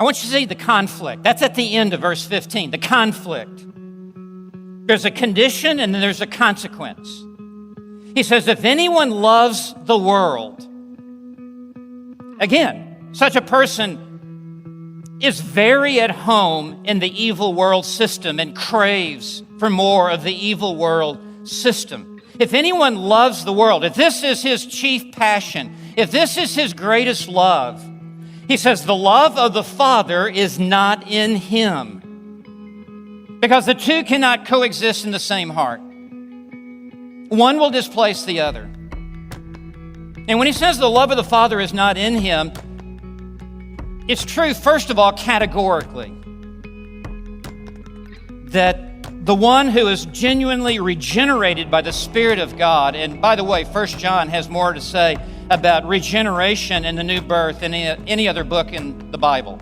I want you to see the conflict. That's at the end of verse 15, the conflict. There's a condition and then there's a consequence. He says, if anyone loves the world, again, such a person is very at home in the evil world system and craves for more of the evil world system. If anyone loves the world, if this is his chief passion, if this is his greatest love, he says the love of the Father is not in him. Because the two cannot coexist in the same heart. One will displace the other. And when he says the love of the Father is not in him, it's true, first of all, categorically, that the one who is genuinely regenerated by the Spirit of God, and by the way, 1 John has more to say about regeneration and the new birth than any other book in the Bible.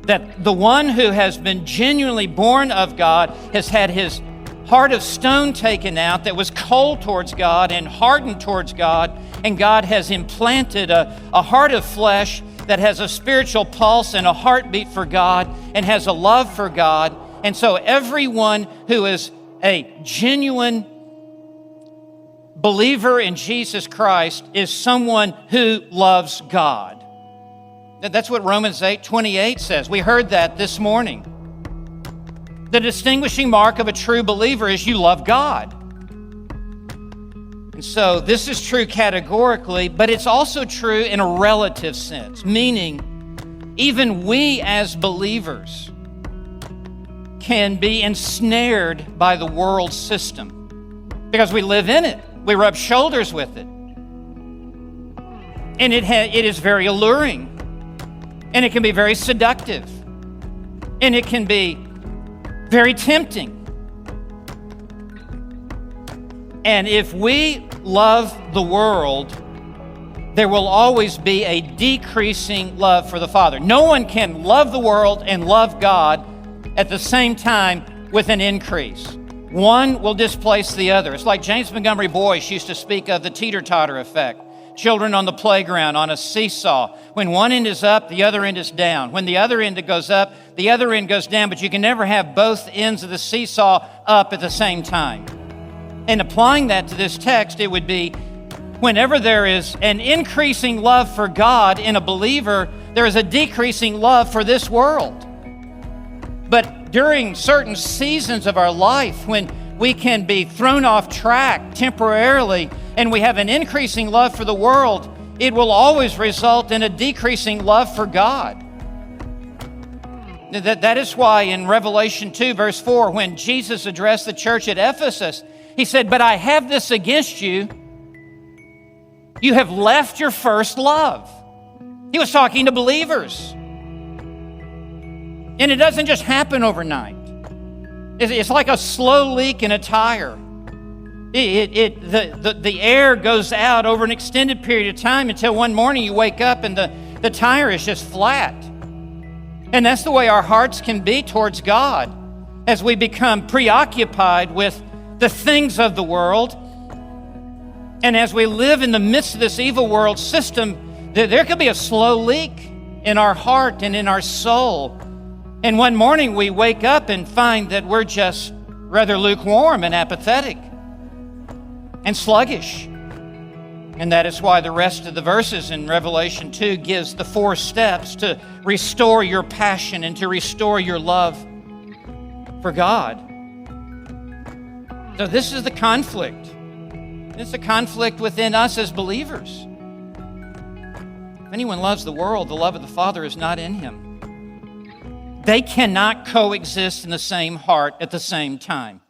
That the one who has been genuinely born of God has had his heart of stone taken out that was cold towards God and hardened towards God, and God has implanted a heart of flesh that has a spiritual pulse and a heartbeat for God and has a love for God. And so everyone who is a genuine believer in Jesus Christ is someone who loves God. That's what Romans 8:28 says. We heard that this morning. The distinguishing mark of a true believer is you love God. And so this is true categorically, but it's also true in a relative sense, meaning even we as believers can be ensnared by the world system because we live in it. We rub shoulders with it. And it is very alluring. And it can be very seductive. And it can be very tempting. And if we love the world, there will always be a decreasing love for the Father. No one can love the world and love God at the same time with an increase. One will displace the other. It's like James Montgomery Boyce used to speak of the teeter-totter effect. Children on the playground on a seesaw. When one end is up, the other end is down. When the other end goes up, the other end goes down, but you can never have both ends of the seesaw up at the same time. And applying that to this text, it would be whenever there is an increasing love for God in a believer, there is a decreasing love for this world. But during certain seasons of our life, when we can be thrown off track temporarily and we have an increasing love for the world, it will always result in a decreasing love for God. That is why in Revelation 2, verse 4, when Jesus addressed the church at Ephesus, he said, "But I have this against you. You have left your first love." He was talking to believers. And it doesn't just happen overnight. It's like a slow leak in a tire. The air goes out over an extended period of time until one morning you wake up and the tire is just flat. And that's the way our hearts can be towards God as we become preoccupied with the things of the world. And as we live in the midst of this evil world system, there could be a slow leak in our heart and in our soul. And one morning we wake up and find that we're just rather lukewarm and apathetic and sluggish. And that is why the rest of the verses in Revelation 2 gives the 4 steps to restore your passion and to restore your love for God. So this is the conflict. It's a conflict within us as believers. If anyone loves the world, the love of the Father is not in him. They cannot coexist in the same heart at the same time.